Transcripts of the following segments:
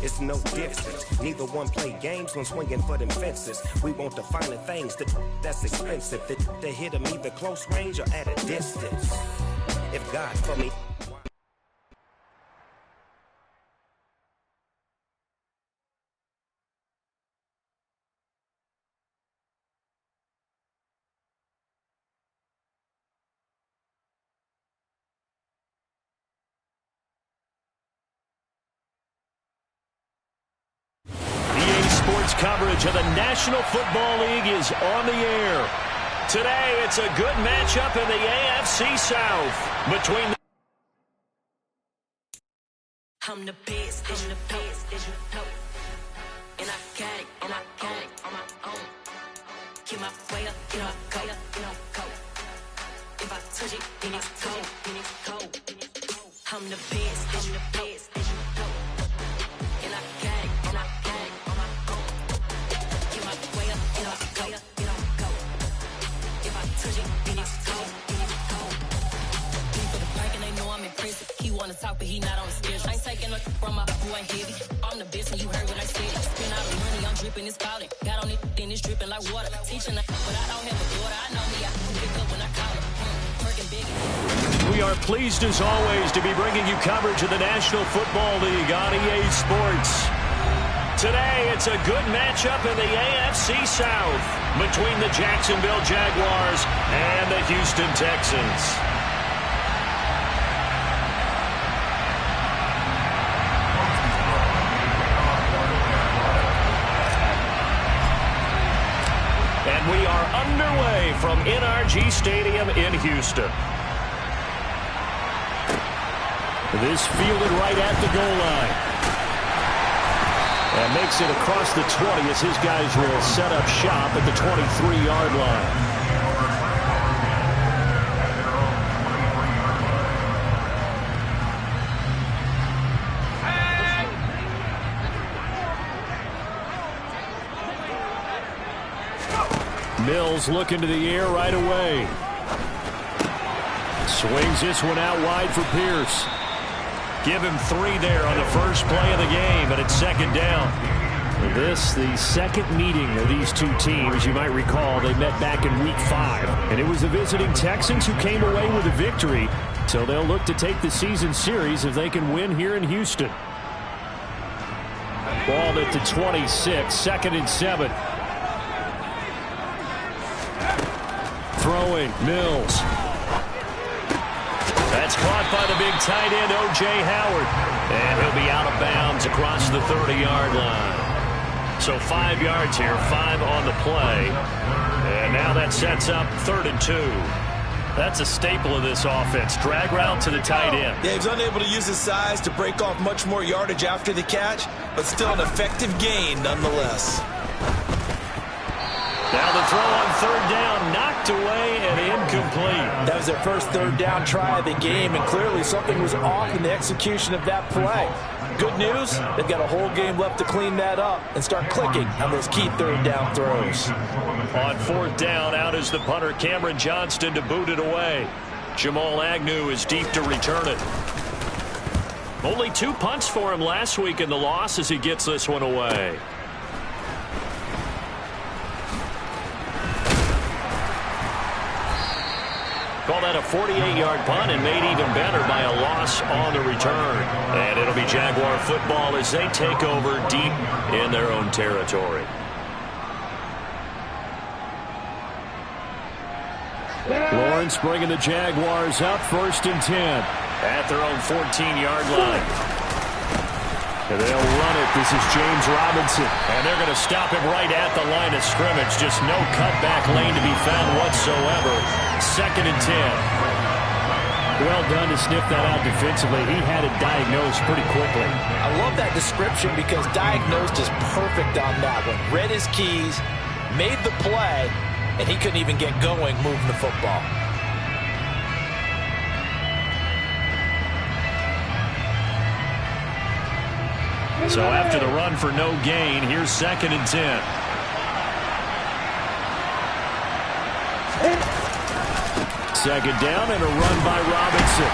it's no difference. Neither one play games when swinging for them fences. We want the finer things, that's expensive. They hit them either close range or at a distance. If God for me. Coverage of the National Football League is on the air. Today, it's a good matchup in the AFC South between the I'm the best, I'm the best, and I got it, and I got it on my own. Get my way up, get my go, go. If I touch it, then it's cold, I'm the best, I'm the best, and I got it, and I got it on my own. Get my way up, get my go. If I touch it, then it's cold, for the prank and they know I'm impressive. He wanna talk, but he not on the schedule. I ain't taking no from my boy heavy. I'm the best, and you heard what I said. Spend all the money, I'm dripping, it's falling. Got on it, then it's dripping like water. Teaching, but I don't have a daughter. I know me, I can pick up when I call it. Working big. We are pleased, as always, to be bringing you coverage of the National Football League on EA Sports. Today, it's a good matchup in the AFC South between the Jacksonville Jaguars and the Houston Texans. And we are underway from NRG Stadium in Houston. This fielded right at the goal line. And makes it across the 20 as his guys will set up shop at the 23-yard line. Mills looking to the air right away. Swings this one out wide for Pierce. Give him 3 there on the first play of the game, and it's second down. This, the second meeting of these two teams. You might recall they met back in Week 5, and it was the visiting Texans who came away with a victory. So they'll look to take the season series if they can win here in Houston. Ball at the 26, second and 7. Throwing, Mills. That's caught by the big tight end, O.J. Howard. And he'll be out of bounds across the 30-yard line. So 5 yards here, 5 on the play. And now that sets up 3rd and 2. That's a staple of this offense. Drag route to the tight end. Yeah, he's unable to use his size to break off much more yardage after the catch, but still an effective gain nonetheless. Now the throw on 3rd down, knocked away and incomplete. That was their first 3rd down try of the game, and clearly something was off in the execution of that play. Good news, they've got a whole game left to clean that up and start clicking on those key 3rd down throws. On 4th down, out is the punter, Cameron Johnston, to boot it away. Jamal Agnew is deep to return it. Only 2 punts for him last week in the loss as he gets this one away. Call that a 48-yard punt and made even better by a loss on the return. And it'll be Jaguar football as they take over deep in their own territory. Lawrence bringing the Jaguars up, 1st and 10 at their own 14-yard line. And they'll run it. This is James Robinson. And they're going to stop him right at the line of scrimmage. Just no cutback lane to be found whatsoever. 2nd and 10. Well done to sniff that out defensively. He had it diagnosed pretty quickly. I love that description because diagnosed is perfect on that one. Read his keys, made the play, and he couldn't even get going moving the football. So after the run for no gain, here's 2nd and 10. Second down and a run by Robinson.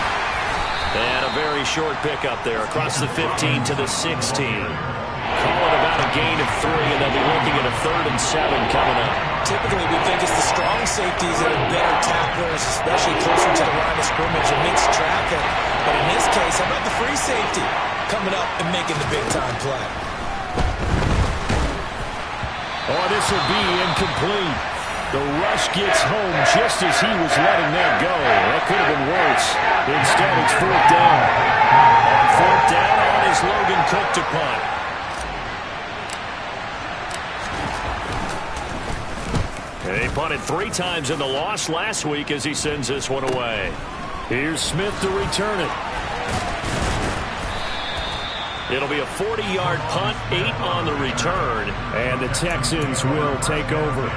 And a very short pickup there across the 15 to the 16. Call it about a gain of 3, and they'll be looking at a 3rd and 7 coming up. Typically, we think it's the strong safeties that are better tacklers, especially closer to the line of scrimmage or mixed traffic. But in this case, how about the free safety coming up and making the big-time play? Oh, this will be incomplete. The rush gets home just as he was letting that go. That could have been worse. Instead, it's 4th down. And 4th down on is Logan Cook to punt. He punted 3 times in the loss last week as he sends this one away. Here's Smith to return it. It'll be a 40-yard punt, 8 on the return, and the Texans will take over.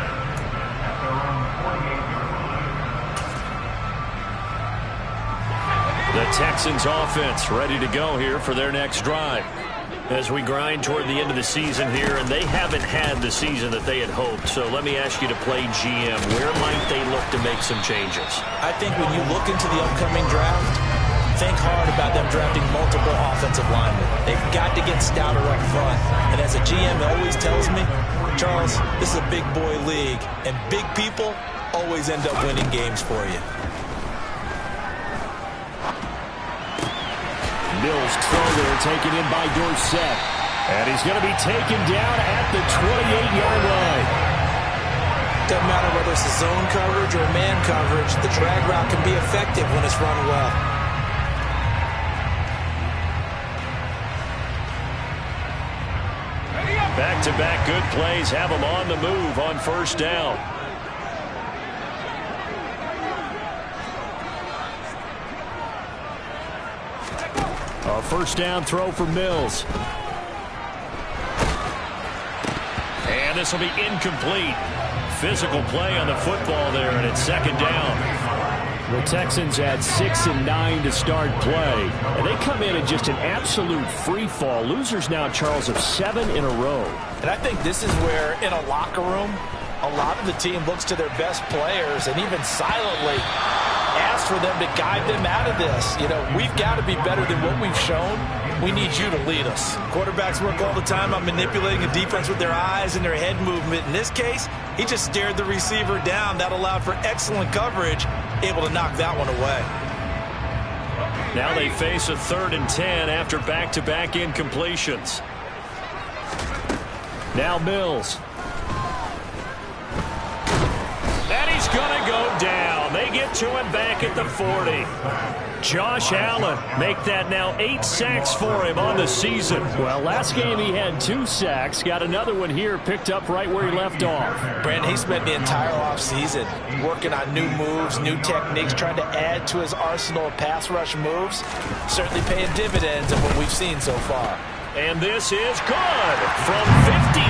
The Texans offense ready to go here for their next drive. As we grind toward the end of the season here, and they haven't had the season that they had hoped. So let me ask you to play GM. Where might they look to make some changes? I think when you look into the upcoming draft, think hard about them drafting multiple offensive linemen. They've got to get stouter up front. And as a GM always tells me, Charles, this is a big boy league, and big people always end up winning games for you. Mills throw there, taken in by Dorsett. And he's going to be taken down at the 28-yard line. Doesn't matter whether it's a zone coverage or man coverage, the drag route can be effective when it's run well. Back-to-back good plays have them on the move on 1st down. A 1st down throw for Mills. And this will be incomplete. Physical play on the football there, and it's 2nd down. The Texans had 6 and 9 to start play. And they come in just an absolute free fall. Losers now, Charles, of 7 in a row. And I think this is where, in a locker room, a lot of the team looks to their best players and even silently ask for them to guide them out of this. You know, we've got to be better than what we've shown. We need you to lead us. Quarterbacks work all the time on manipulating a defense with their eyes and their head movement. In this case, he just stared the receiver down. That allowed for excellent coverage, able to knock that one away. Now they face a 3rd and 10 after back-to-back incompletions. Now Mills. And he's going to go down. They get to him back at the 40. Josh Allen make that now 8 sacks for him on the season. Well, last game he had 2 sacks. Got another one here picked up right where he left off. Brandon, he spent the entire offseason working on new moves, new techniques, trying to add to his arsenal of pass rush moves. Certainly paying dividends of what we've seen so far. And this is good from 57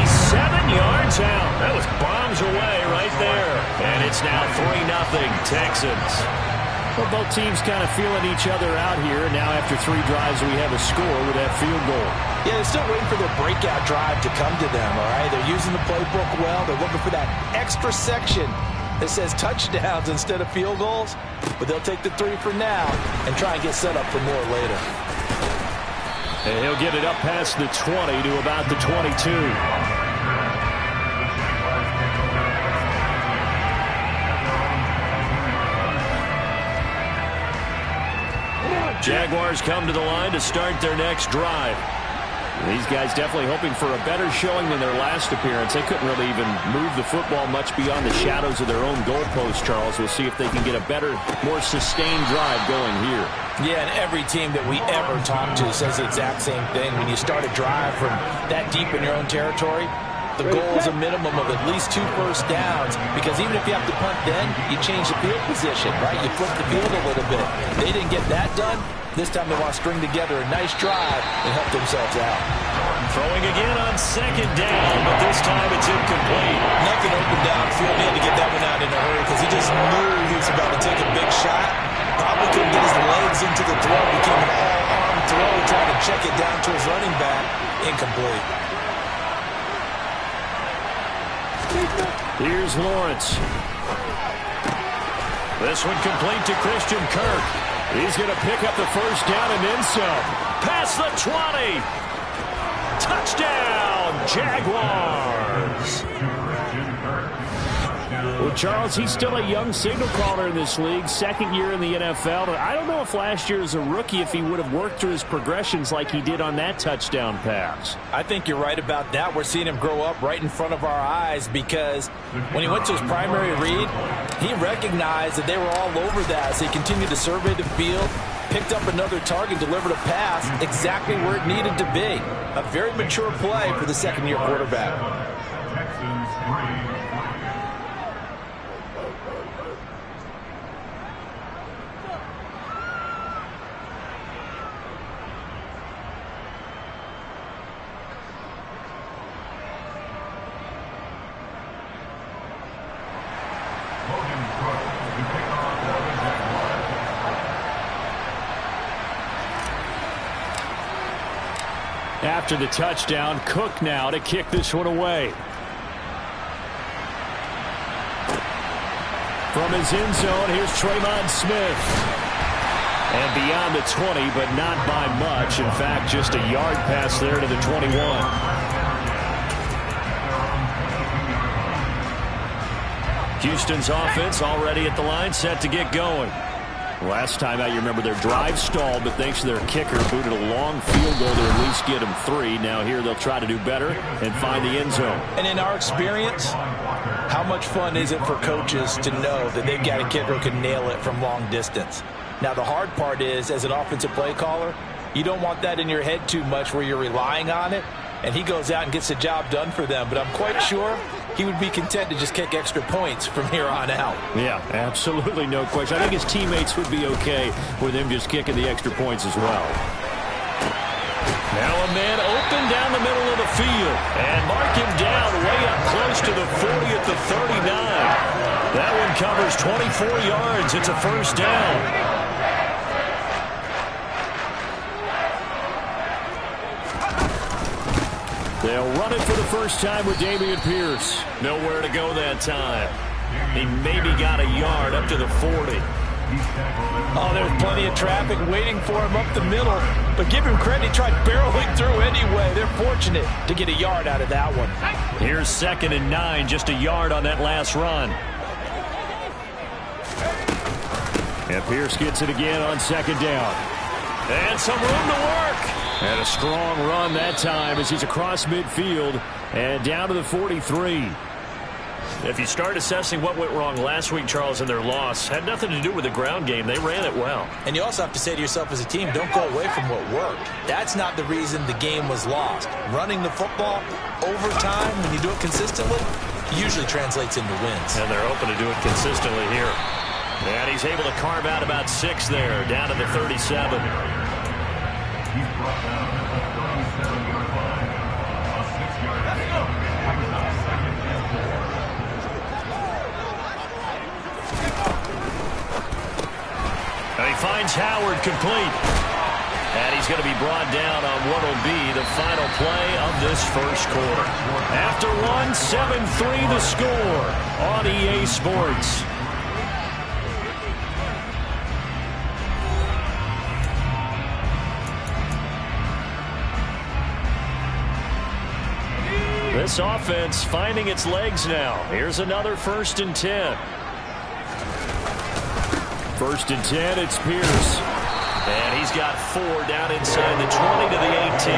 yards out. That was bombs away right there. And it's now 3-0 Texans. Well, both teams kind of feeling each other out here. Now after 3 drives, we have a score with that field goal. Yeah, they're still waiting for their breakout drive to come to them, all right? They're using the playbook well. They're looking for that extra section that says touchdowns instead of field goals. But they'll take the 3 for now and try and get set up for more later. And he'll get it up past the 20 to about the 22. Jaguars come to the line to start their next drive. These guys definitely hoping for a better showing than their last appearance. They couldn't really even move the football much beyond the shadows of their own goalpost, Charles. We'll see if they can get a better, more sustained drive going here. Yeah, and every team that we ever talk to says the exact same thing. When you start a drive from that deep in your own territory, the goal is a minimum of at least 2 first downs, because even if you have to punt then, you change the field position, right? You flip the field a little bit. They didn't get that done. This time they want to string together a nice drive and help themselves out. Throwing again on 2nd down, but this time it's incomplete. Nothing open downfield. He had to get that one out in a hurry because he just knew he was about to take a big shot. Probably couldn't get his legs into the throw. Became an all-arm throw, trying to check it down to his running back. Incomplete. Here's Lawrence. This one complete to Christian Kirk. He's going to pick up the first down and then some. Past the 20. Touchdown, Jaguars. Well, Charles, he's still a young signal caller in this league, second year in the NFL. I don't know if last year as a rookie, if he would have worked through his progressions like he did on that touchdown pass. I think you're right about that. We're seeing him grow up right in front of our eyes because when he went to his primary read, he recognized that they were all over that. So he continued to survey the field, picked up another target, delivered a pass exactly where it needed to be. A very mature play for the second-year quarterback. After the touchdown, Cook now to kick this one away. From his end zone, here's Tremon Smith. And beyond the 20, but not by much. In fact, just a yard pass there to the 21. Houston's offense already at the line, set to get going. Last time out, you remember their drive stalled, but thanks to their kicker, booted a long field goal to at least get them 3. Now here they'll try to do better and find the end zone. And in our experience, how much fun is it for coaches to know that they've got a kicker who can nail it from long distance? Now the hard part is, as an offensive play caller, you don't want that in your head too much where you're relying on it, and he goes out and gets the job done for them. But I'm quite sure he would be content to just kick extra points from here on out. Yeah, absolutely no question. I think his teammates would be okay with him just kicking the extra points as well. Now a man open down the middle of the field. And mark him down way up close to the 40 at the 39. That one covers 24 yards. It's a first down. They'll run it for the first time with Dameon Pierce. Nowhere to go that time. He maybe got a yard up to the 40. Oh, there's plenty of traffic waiting for him up the middle. But give him credit, he tried barreling through anyway. They're fortunate to get a yard out of that one. Here's 2nd and 9, just a yard on that last run. And Pierce gets it again on 2nd down. And some room to work. And a strong run that time as he's across midfield and down to the 43. If you start assessing what went wrong last week, Charles, in their loss, had nothing to do with the ground game. They ran it well. And you also have to say to yourself as a team, don't go away from what worked. That's not the reason the game was lost. Running the football over time, when you do it consistently, usually translates into wins. And they're open to do it consistently here. And he's able to carve out about 6 there, down to the 37. And he finds Howard complete. And he's going to be brought down on what will be the final play of this first quarter. After one, 7-3 the score on EA Sports. This offense finding its legs now. Here's another 1st and 10. 1st and 10, it's Pierce. And he's got 4 down inside the 20 to the 18.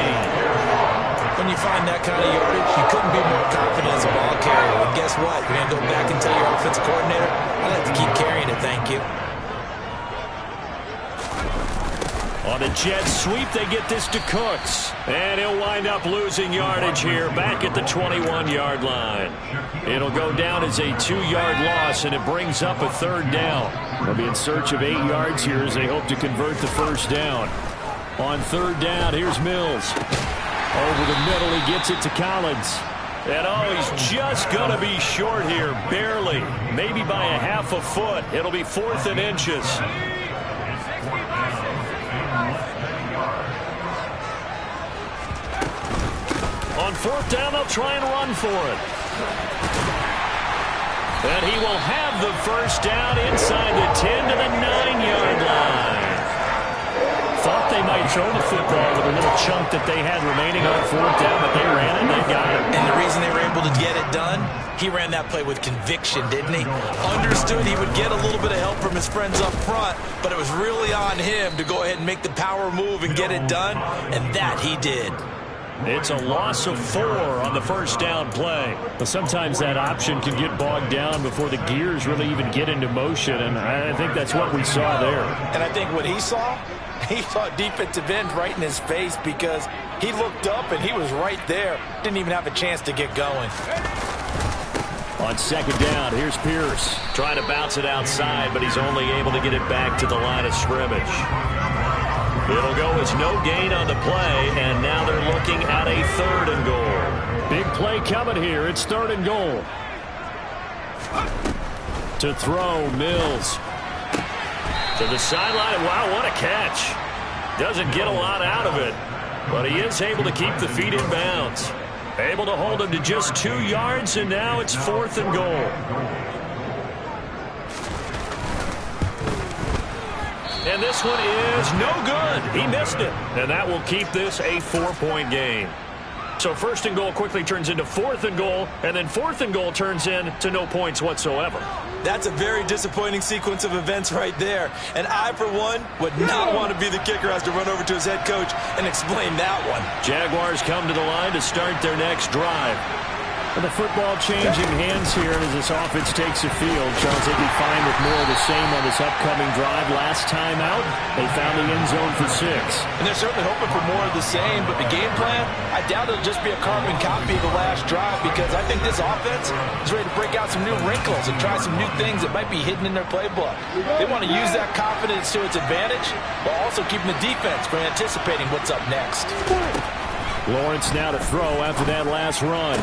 When you find that kind of yardage, you couldn't be more confident as a ball carrier. And guess what? You're going to go back and tell your offensive coordinator, I like to keep carrying it, thank you. On the jet sweep, they get this to Cooks. And he'll wind up losing yardage here back at the 21-yard line. It'll go down as a 2-yard loss, and it brings up a 3rd down. They'll be in search of 8 yards here as they hope to convert the first down. On 3rd down, here's Mills. Over the middle, he gets it to Collins. And oh, he's just going to be short here, barely. Maybe by a half a foot. It'll be 4th and inches. On 4th down, they'll try and run for it. And he will have the first down inside the 10 to the 9-yard line. might throw the football with a little chunk that they had remaining on fourth down, but they ran it and they got it. And the reason they were able to get it done, he ran that play with conviction, didn't he? Understood he would get a little bit of help from his friends up front, but it was really on him to go ahead and make the power move and get it done, and that he did. It's a loss of 4 on the first down play. But sometimes that option can get bogged down before the gears really even get into motion, and I think that's what we saw there. And I think what he saw defensive end right in his face, because he looked up and he was right there. Didn't even have a chance to get going. On second down, here's Pierce. Trying to bounce it outside, but he's only able to get it back to the line of scrimmage. It'll go as no gain on the play, and now they're looking at a 3rd and goal. Big play coming here. It's 3rd and goal. To throw, Mills. To the sideline. Wow, what a catch. Doesn't get a lot out of it, but he is able to keep the feet in bounds. Able to hold him to just 2 yards, and now it's 4th and goal. And this one is no good. He missed it. And that will keep this a 4-point game. So 1st and goal quickly turns into 4th and goal, and then 4th and goal turns into no points whatsoever. That's a very disappointing sequence of events right there. And I, for one, would not want to be the kicker who has to run over to his head coach and explain that one. Jaguars come to the line to start their next drive. And the football changing hands here as this offense takes the field. Charles, they'd be fine with more of the same on this upcoming drive. Last time out, they found the end zone for 6. And they're certainly hoping for more of the same, but the game plan, I doubt it'll just be a carbon copy of the last drive, because I think this offense is ready to break out some new wrinkles and try some new things that might be hidden in their playbook. They want to use that confidence to its advantage, while also keeping the defense from anticipating what's up next. Lawrence now to throw after that last run.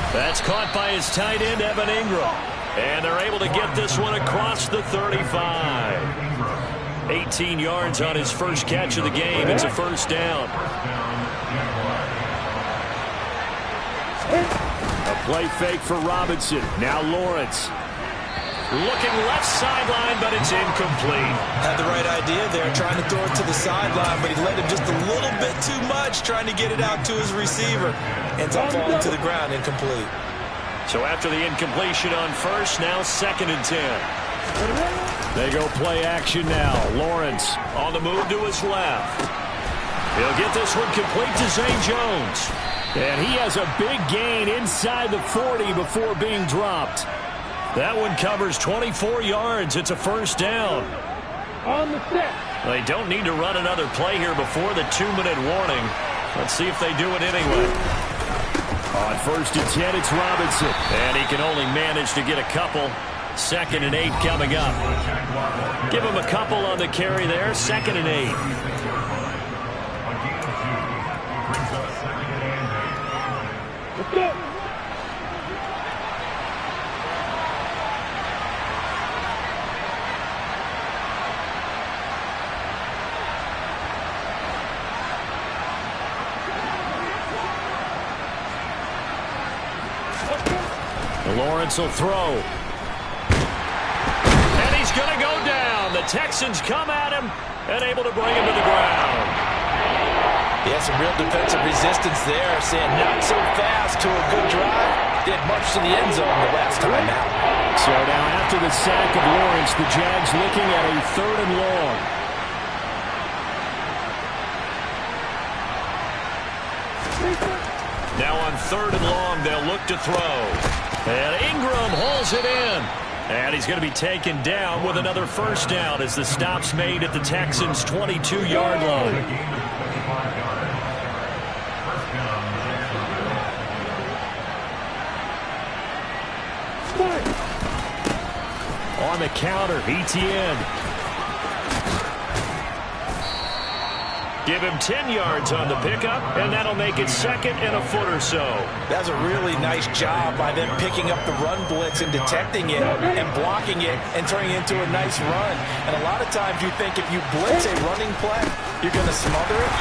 That's caught by his tight end, Evan Ingram. And they're able to get this one across the 35. 18 yards on his first catch of the game. It's a 1st down. A play fake for Robinson. Now Lawrence. Looking left sideline, but it's incomplete. Had the right idea there, trying to throw it to the sideline, but he let him just a little bit too much, trying to get it out to his receiver. Ends up falling to the ground, incomplete. So after the incompletion on 1st, now 2nd and 10. They go play action now. Lawrence on the move to his left. He'll get this one complete to Zay Jones. And he has a big gain inside the 40 before being dropped. That one covers 24 yards. It's a 1st down. On the set. They don't need to run another play here before the 2-minute warning. Let's see if they do it anyway. On 1st and 10, it's Robinson. And he can only manage to get a couple. 2nd and 8 coming up. Give him a couple on the carry there. 2nd and 8. Let's go. Lawrence will throw. And he's going to go down. The Texans come at him and able to bring him to the ground. He had some real defensive resistance there, saying not so fast to a good drive. Did much to the end zone the last time out. So now after the sack of Lawrence, the Jags looking at a 3rd and long. Now on 3rd and long, they'll look to throw. And Ingram hauls it in. And he's going to be taken down with another 1st down as the stop's made at the Texans' 22-yard line. On the counter, Etienne. Give him 10 yards on the pickup, and that'll make it 2nd and a foot or so. That's a really nice job by them picking up the run blitz and detecting it and blocking it and turning it into a nice run. And a lot of times you think if you blitz a running play, you're going to smother it.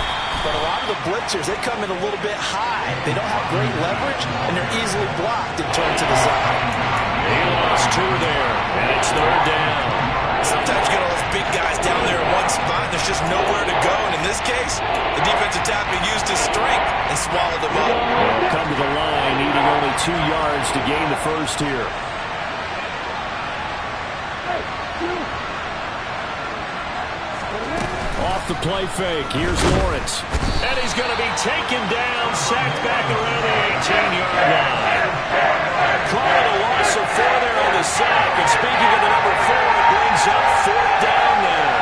But a lot of the blitzers, they come in a little bit high. They don't have great leverage, and they're easily blocked and turned to the side. He lost 2 there, and it's 3rd down. Sometimes you get all those big guys down there in one spot, and there's just nowhere to go. And in this case, the defensive tackle used his strength and swallowed him up. They'll come to the line, needing only 2 yards to gain the first here. Off the play fake, here's Lawrence. And he's going to be taken down, sacked back around the 18-yard line. Calling a loss of 4 there on the sack. And speaking of the number 4, it brings up 4th down there.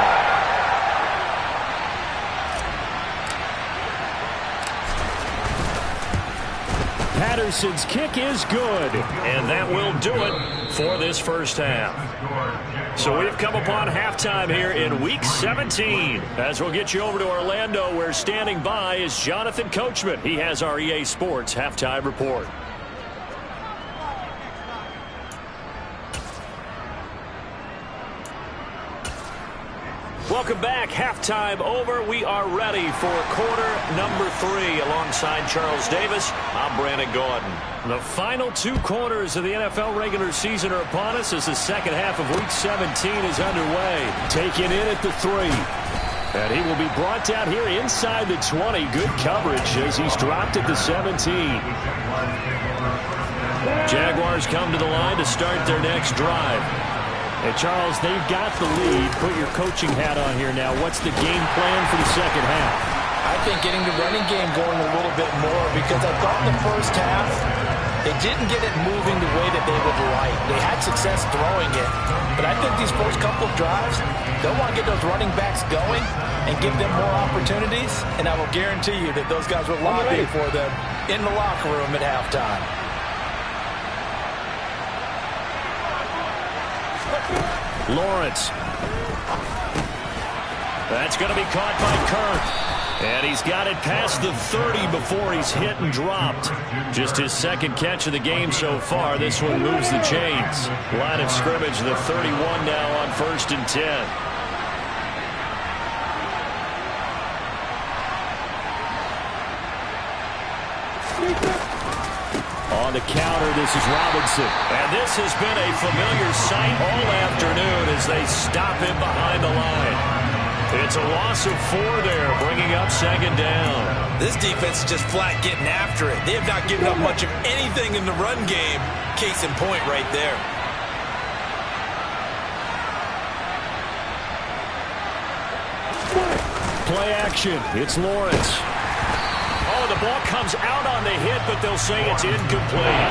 Patterson's kick is good. And that will do it for this first half. So we've come upon halftime here in Week 17. As we'll get you over to Orlando, where standing by is Jonathan Coachman. He has our EA Sports halftime report. Welcome back. Halftime over. We are ready for quarter number 3. Alongside Charles Davis, I'm Brandon Gaudin. The final 2 quarters of the NFL regular season are upon us as the second half of Week 17 is underway. Taken in at the 3. And he will be brought down here inside the 20. Good coverage as he's dropped at the 17. Jaguars come to the line to start their next drive. And Charles, they've got the lead. Put your coaching hat on here now. What's the game plan for the second half? I think getting the running game going a little bit more, because I thought in the first half they didn't get it moving the way that they would like. They had success throwing it, but I think these first couple of drives, they'll want to get those running backs going and give them more opportunities, and I will guarantee you that those guys will lobby for them in the locker room at halftime. Lawrence. That's going to be caught by Kirk. And he's got it past the 30 before he's hit and dropped. Just his second catch of the game so far. This one moves the chains. Line of scrimmage, the 31 now on 1st and 10. On the counter, this is Robinson. And this has been a familiar sight all afternoon as they stop him behind the line. It's a loss of 4 there, bringing up 2nd down. This defense is just flat getting after it. They have not given up much of anything in the run game. Case in point right there. Play action. It's Lawrence. Oh, the ball comes out on the hit, but they'll say it's incomplete.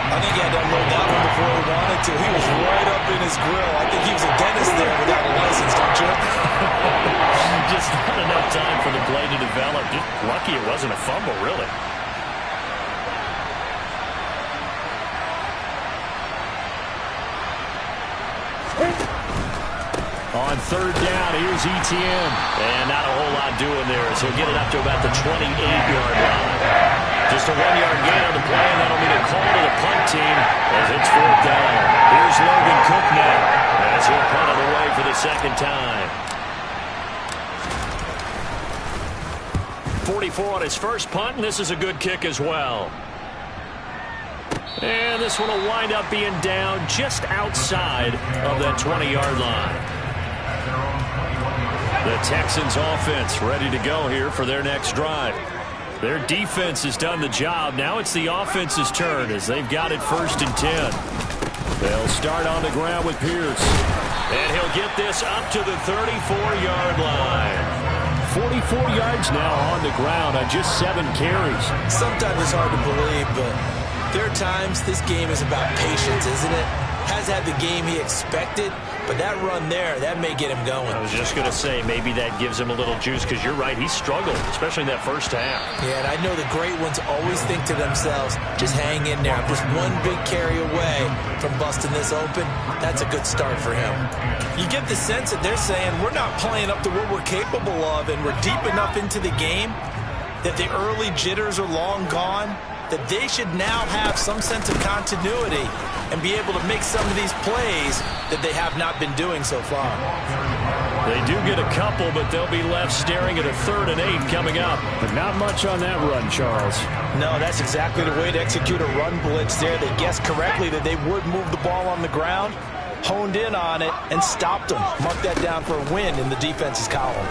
I think he had to unload that one before he wanted to. He was right up in his grill. I think he was a dentist there without a license, don't you? Just not enough time for the play to develop. Just lucky it wasn't a fumble, really. On 3rd down, here's Etienne. And not a whole lot doing there, so he'll get it up to about the 28-yard line. Just a 1-yard gain on the play, and that'll be the call to the punt team as it's 4th down. Here's Logan Cook now as he'll punt it away for the 2nd time. 44 on his first punt, and this is a good kick as well. And this one will wind up being down just outside of that 20-yard line. The Texans offense ready to go here for their next drive. Their defense has done the job. Now it's the offense's turn as they've got it 1st and 10. They'll start on the ground with Pierce. And he'll get this up to the 34-yard line. 44 yards now on the ground on just 7 carries. Sometimes it's hard to believe, but there are times this game is about patience, isn't it? Has had the game he expected, but that run there, that may get him going. I was just going to say, maybe that gives him a little juice, because you're right, he struggled, especially in that first half. Yeah, and I know the great ones always think to themselves, just hang in there. I'm just one big carry away from busting this open. That's a good start for him. You get the sense that they're saying, we're not playing up to what we're capable of, and we're deep enough into the game that the early jitters are long gone, that they should now have some sense of continuity and be able to make some of these plays that they have not been doing so far. They do get a couple, but they'll be left staring at a 3rd and 8 coming up. But not much on that run, Charles. No, that's exactly the way to execute a run blitz there. They guessed correctly that they would move the ball on the ground. honed in on it and stopped them. Mark that down for a win in the defense's column.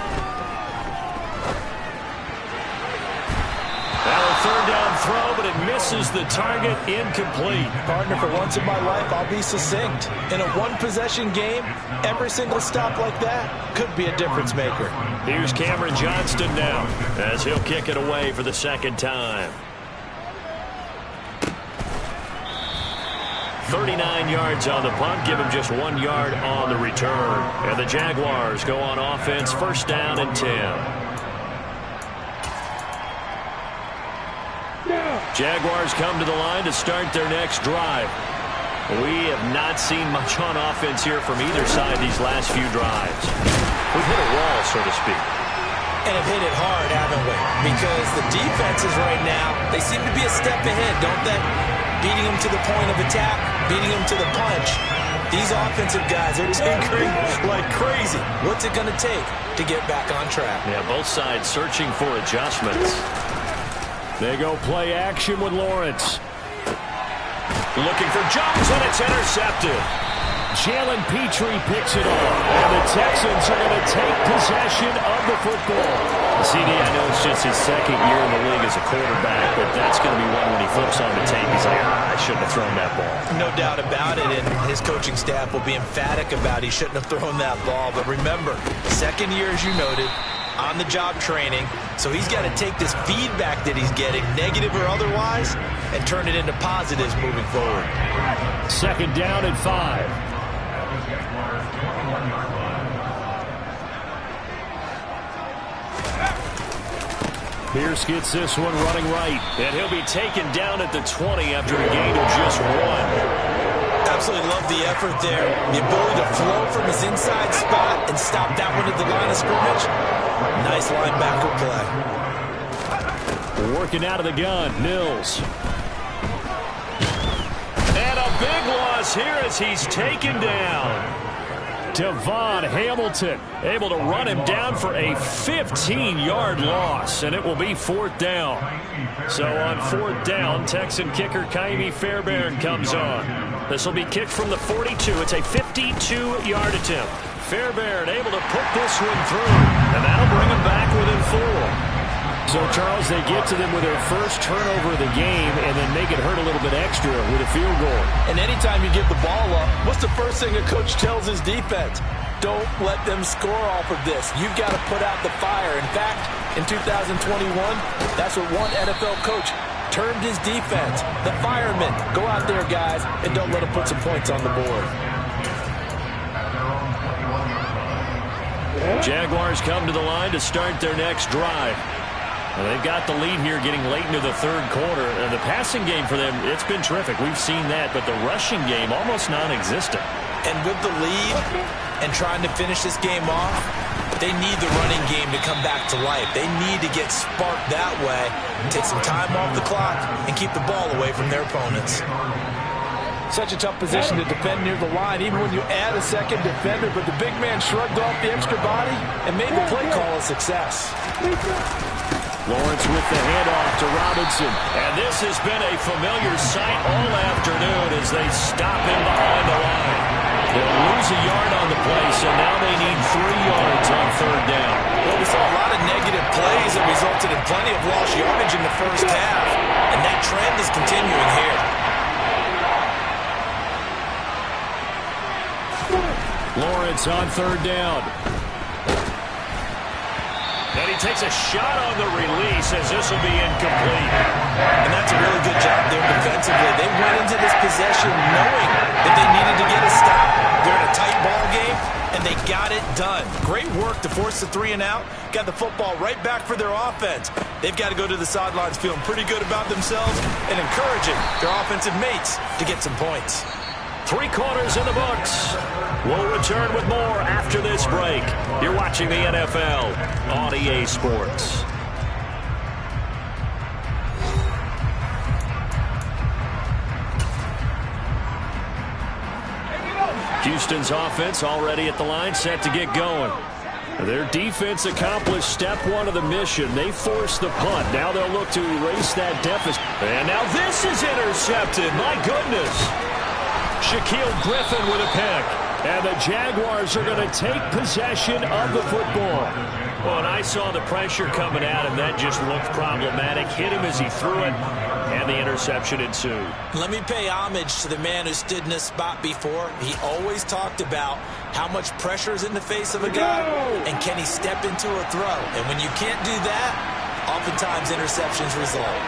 Now a third down throw, but it misses the target, incomplete. Partner, for once in my life, I'll be succinct. In a one-possession game, every single stop like that could be a difference maker. Here's Cameron Johnston now, as he'll kick it away for the second time. 39 yards on the punt, give him just 1 yard on the return. And the Jaguars go on offense, first down and 10. Jaguars come to the line to start their next drive. We have not seen much on offense here from either side these last few drives. We've hit a wall, so to speak. And have hit it hard, haven't we? Because the defenses right now, they seem to be a step ahead, don't they? Beating them to the point of attack, beating them to the punch. These offensive guys are tinkering like crazy. What's it going to take to get back on track? Yeah, both sides searching for adjustments. They go play action with Lawrence. Looking for Jones, and it's intercepted. Jalen Petrie picks it off, and the Texans are going to take possession of the football. CD, I know it's just his second year in the league as a quarterback, but that's going to be one when he flips on the tape. He's like, I shouldn't have thrown that ball. No doubt about it, and his coaching staff will be emphatic about he shouldn't have thrown that ball. But remember, second year, as you noted, on-the-job training, so he's got to take this feedback that he's getting, negative or otherwise, and turn it into positives moving forward. Second down and 5. Pierce gets this one running right, and he'll be taken down at the 20 after a gain of just 1. Absolutely love the effort there. The ability to flow from his inside spot and stop that one at the line of scrimmage. Nice linebacker play. Working out of the gun, Mills. And a big loss here as he's taken down. Devon Hamilton able to run him down for a 15-yard loss, and it will be fourth down. So on fourth down, Texan kicker Kaimi Fairbairn comes on. This will be kicked from the 42. It's a 52-yard attempt. Fairbairn able to put this one through, and that'll bring him back within 4. So, Charles, they get to them with their first turnover of the game and then make it hurt a little bit extra with a field goal. And anytime you give the ball up, what's the first thing a coach tells his defense? Don't let them score off of this. You've got to put out the fire. In fact, in 2021, that's what one NFL coach termed his defense. The firemen. Go out there, guys, and don't let them put some points on the board. Jaguars come to the line to start their next drive. Well, they've got the lead here getting late into the third quarter. And the passing game for them, it's been terrific. We've seen that, but the rushing game almost non-existent. And with the lead and trying to finish this game off, they need the running game to come back to life. They need to get sparked that way, take some time off the clock, and keep the ball away from their opponents. Such a tough position to defend near the line, even when you add a second defender, but the big man shrugged off the extra body and made the play call a success. Lawrence with the handoff to Robinson. And this has been a familiar sight all afternoon as they stop him behind the line. They'll lose a yard on the play, so now they need 3 yards on third down. Well, we saw a lot of negative plays that resulted in plenty of lost yardage in the first half, and that trend is continuing here. Lawrence on third down. And he takes a shot on the release as this will be incomplete. And that's a really good job there defensively. They went into this possession knowing that they needed to get a stop. They're in a tight ball game, and they got it done. Great work to force the 3 and out. Got the football right back for their offense. They've got to go to the sidelines feeling pretty good about themselves and encouraging their offensive mates to get some points. 3 quarters in the books. We'll return with more after this break. You're watching the NFL on EA Sports. Houston's offense already at the line, set to get going. Their defense accomplished step 1 of the mission. They forced the punt. Now they'll look to erase that deficit. And now this is intercepted. My goodness. Shaquille Griffin with a pick. And the Jaguars are going to take possession of the football. Well, and I saw the pressure coming at him. That just looked problematic. Hit him as he threw it, and the interception ensued. Let me pay homage to the man who stood in this spot before. He always talked about how much pressure is in the face of a guy, and can he step into a throw. And when you can't do that, oftentimes interceptions result.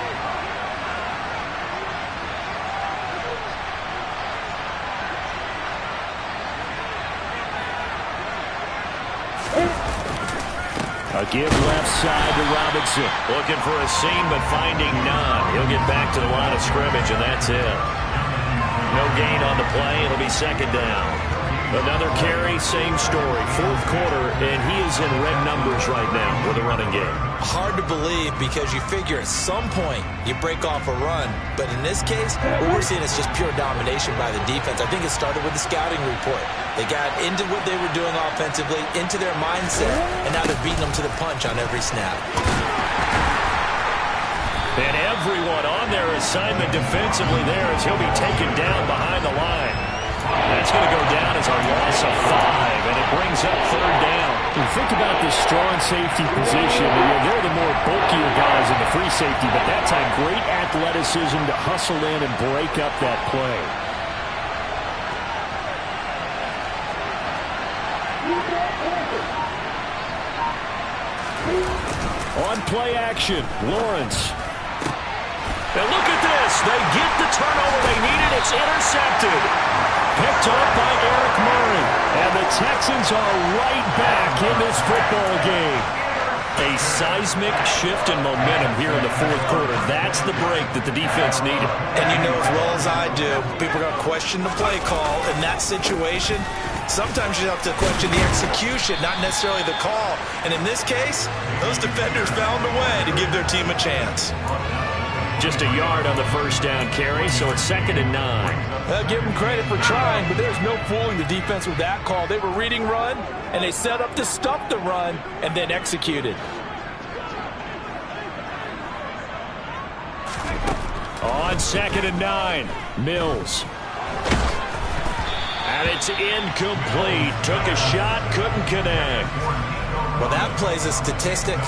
A give left side to Robinson. Looking for a seam, but finding none. He'll get back to the line of scrimmage, and that's it. No gain on the play. It'll be second down. Another carry, same story. Fourth quarter, and he is in red numbers right now with a running game. Hard to believe because you figure at some point you break off a run. But in this case, what we're seeing is just pure domination by the defense. I think it started with the scouting report. They got into what they were doing offensively, into their mindset, and now they're beating them to the punch on every snap. And everyone on their assignment defensively there as he'll be taken down behind the line. That's going to go down as a loss of 5, and it brings up third down. You think about this strong safety position. They're the more bulkier guys in the free safety, but that time great athleticism to hustle in and break up that play. On play action, Lawrence. And look at this. They get the turnover they needed. It's intercepted. Picked up by Eric Murray. And the Texans are right back in this football game. A seismic shift in momentum here in the fourth quarter. That's the break that the defense needed. And you know as well as I do, people are going to question the play call in that situation. Sometimes you have to question the execution, not necessarily the call. And in this case, those defenders found a way to give their team a chance. Just a yard on the first down carry, so it's 2nd and 9. I'll give them credit for trying, but there's no fooling the defense with that call. They were reading run, and they set up to stop the run, and then executed. On 2nd and 9, Mills. And it's incomplete. Took a shot, couldn't connect. Well, that plays a statistic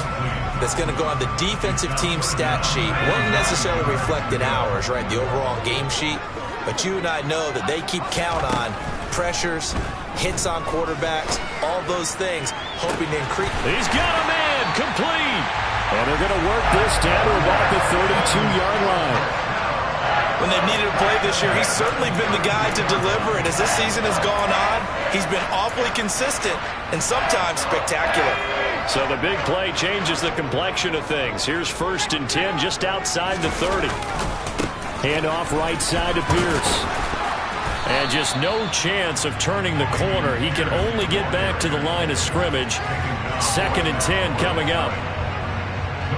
that's going to go on the defensive team stat sheet. Won't necessarily reflect in ours, right, the overall game sheet. But you and I know that they keep count on pressures, hits on quarterbacks, all those things, hoping to increase. He's got a man, complete. And they're going to work this down to about the 32-yard line. When they've needed a play this year, he's certainly been the guy to deliver. And as this season has gone on, he's been awfully consistent and sometimes spectacular. So the big play changes the complexion of things. Here's 1st and 10 just outside the 30. Hand off right side to Pierce. And just no chance of turning the corner. He can only get back to the line of scrimmage. 2nd and 10 coming up.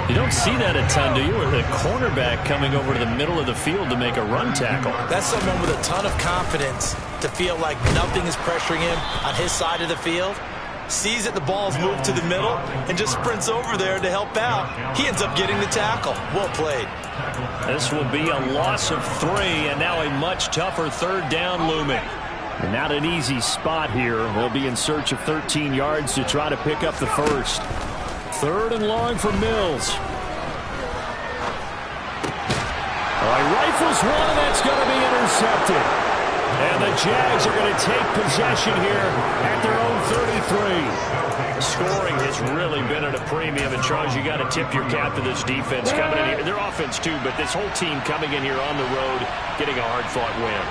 You don't see that a ton, do you? With a cornerback coming over to the middle of the field to make a run tackle. That's someone with a ton of confidence to feel like nothing is pressuring him on his side of the field. Sees that the ball's moved to the middle and just sprints over there to help out. He ends up getting the tackle. Well played. This will be a loss of 3, and now a much tougher 3rd down looming. And not an easy spot here. They'll be in search of 13 yards to try to pick up the first. 3rd and long for Mills. All right, rifles one, and that's going to be intercepted. And the Jags are going to take possession here at their own 33. Scoring has really been at a premium. And, Charles, you got to tip your cap to this defense coming in here. Their offense, too, but this whole team coming in here on the road, getting a hard-fought win.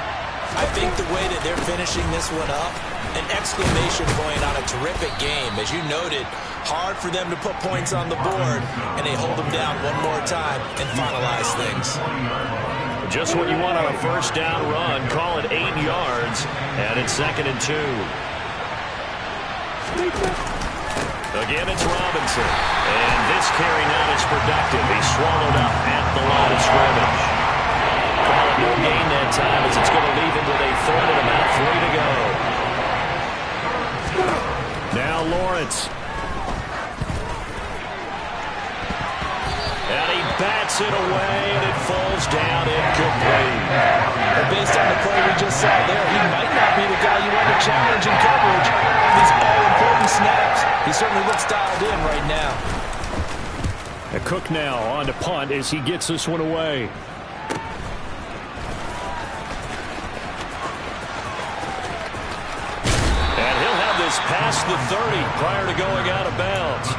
I think the way that they're finishing this one up, an exclamation point on a terrific game. As you noted, hard for them to put points on the board, and they hold them down one more time and finalize things. Just what you want on a first down run. Call it 8 yards, and it's 2nd and 2. Again, it's Robinson. And this carry not as productive. He's swallowed up at the line of scrimmage. Call it no gain that time as it's going to leave him with a 3rd and about 3 to go. Now Lawrence. And he bats it away, and it falls down incomplete. A based on the play we just saw there, he might not be the guy you want to challenge in coverage. These all-important snaps, he certainly looks dialed in right now. A Cook now on to punt as he gets this one away. And he'll have this past the 30 prior to going out of bounds.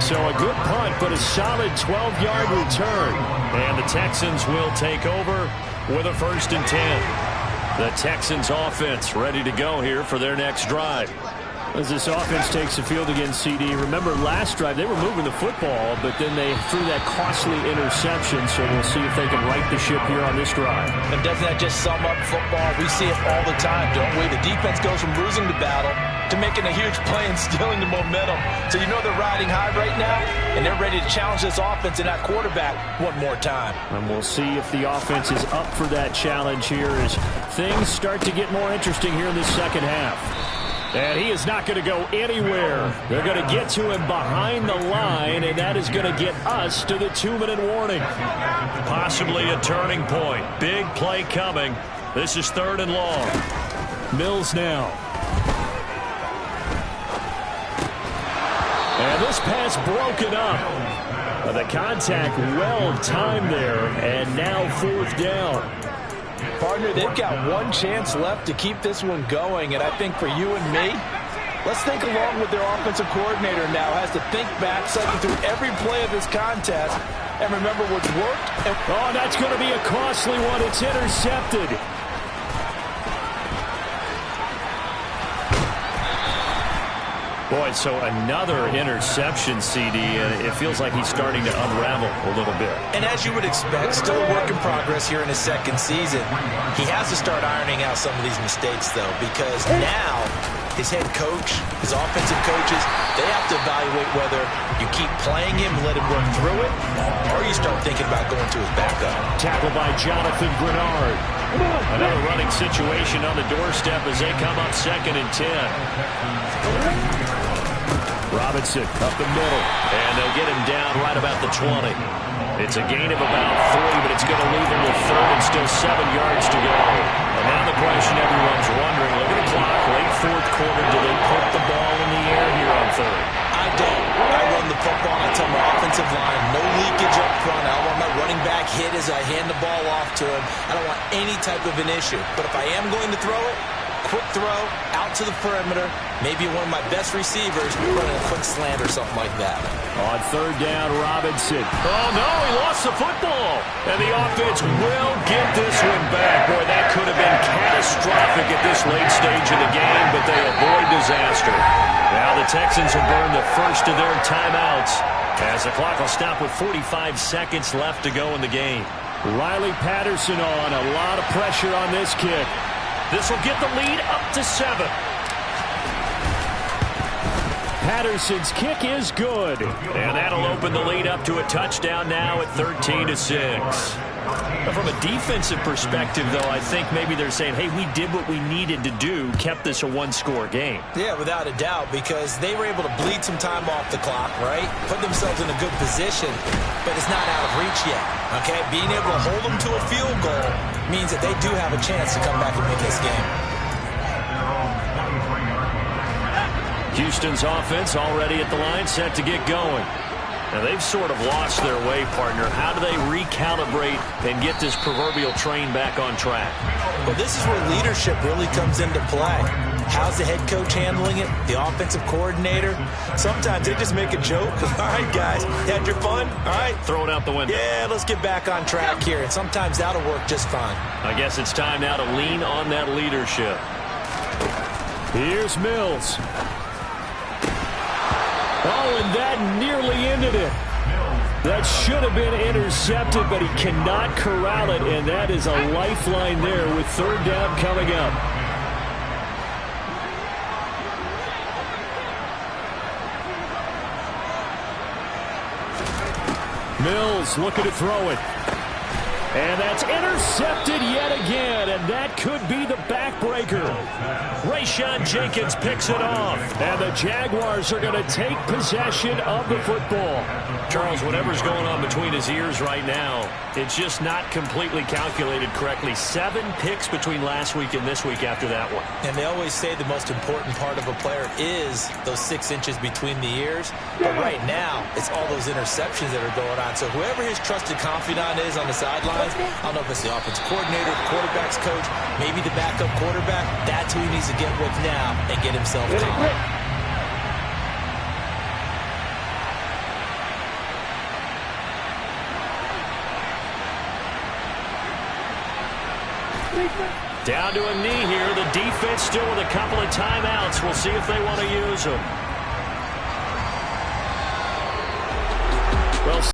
So a good punt, but a solid 12-yard return. And the Texans will take over with a 1st and 10. The Texans offense ready to go here for their next drive. As this offense takes the field against CD, remember last drive they were moving the football, but then they threw that costly interception, so we'll see if they can right the ship here on this drive. And doesn't that just sum up football? We see it all the time, don't we? The defense goes from losing the battle to making a huge play and stealing the momentum. So you know they're riding high right now, and they're ready to challenge this offense and that quarterback one more time. And we'll see if the offense is up for that challenge here as things start to get more interesting here in the second half. And he is not going to go anywhere. They're going to get to him behind the line, and that is going to get us to the 2-minute warning. Possibly a turning point. Big play coming. This is 3rd and long. Mills now. And this pass broken up. The contact well timed there, and now 4th down. Partner, they've got one chance left to keep this one going, and I think for you and me, let's think along with their offensive coordinator now has to think back, cycle through every play of this contest, and remember what's worked. Oh, that's going to be a costly one. It's intercepted. Boy, so another interception, CD, and it feels like he's starting to unravel a little bit. And as you would expect, still a work in progress here in his 2nd season. He has to start ironing out some of these mistakes, though, because now his head coach, his offensive coaches, they have to evaluate whether you keep playing him and let him work through it, or you start thinking about going to his backup. Tackled by Jonathan Grenard. Another running situation on the doorstep as they come up 2nd and 10. Robinson up the middle, and they'll get him down right about the 20. It's a gain of about 3, but it's going to leave him with 3rd and still 7 yards to go. And now the question everyone's wondering, look at the clock, late 4th quarter, do they put the ball in the air here on 3rd? I don't. I run the football, and I tell my offensive line, no leakage up front. I don't want my running back hit as I hand the ball off to him. I don't want any type of an issue. But if I am going to throw it, quick throw, out to the perimeter, maybe one of my best receivers running a quick slant or something like that. On 3rd down, Robinson. Oh, no, he lost the football. And the offense will get this one back. Boy, that could have been catastrophic at this late stage of the game, but they avoid disaster. Now the Texans will burn the first of their timeouts as the clock will stop with 45 seconds left to go in the game. Riley Patterson on, a lot of pressure on this kick. This will get the lead up to 7. Patterson's kick is good. And that'll open the lead up to a touchdown now at 13-6. From a defensive perspective, though, I think maybe they're saying, hey, we did what we needed to do, kept this a 1-score game. Yeah, without a doubt, because they were able to bleed some time off the clock, right? Put themselves in a good position, but it's not out of reach yet, okay? Being able to hold them to a field goal means that they do have a chance to come back and win this game. Houston's offense already at the line, set to get going. Now, they've sort of lost their way, partner. How do they recalibrate and get this proverbial train back on track? Well, this is where leadership really comes into play. How's the head coach handling it? The offensive coordinator? Sometimes they just make a joke. All right, guys, you had your fun? All right. Throw it out the window. Yeah, let's get back on track here. And sometimes that'll work just fine. I guess it's time now to lean on that leadership. Here's Mills. Oh, and that nearly ended it. That should have been intercepted, but he cannot corral it, and that is a lifeline there with 3rd down coming up. Mills looking to throw it. And that's intercepted yet again, and that could be the backbreaker. Rayshawn Jenkins picks it off, and the Jaguars are going to take possession of the football. Charles, whatever's going on between his ears right now, it's just not completely calculated correctly. 7 picks between last week and this week after that one. And they always say the most important part of a player is those 6 inches between the ears. But right now, it's all those interceptions that are going on. So whoever his trusted confidant is on the sideline, I don't know if it's the offensive coordinator, the quarterback's coach, maybe the backup quarterback. That's who he needs to get with now and get himself calm. Down to a knee here. The defense still with a couple of timeouts. We'll see if they want to use them. Well,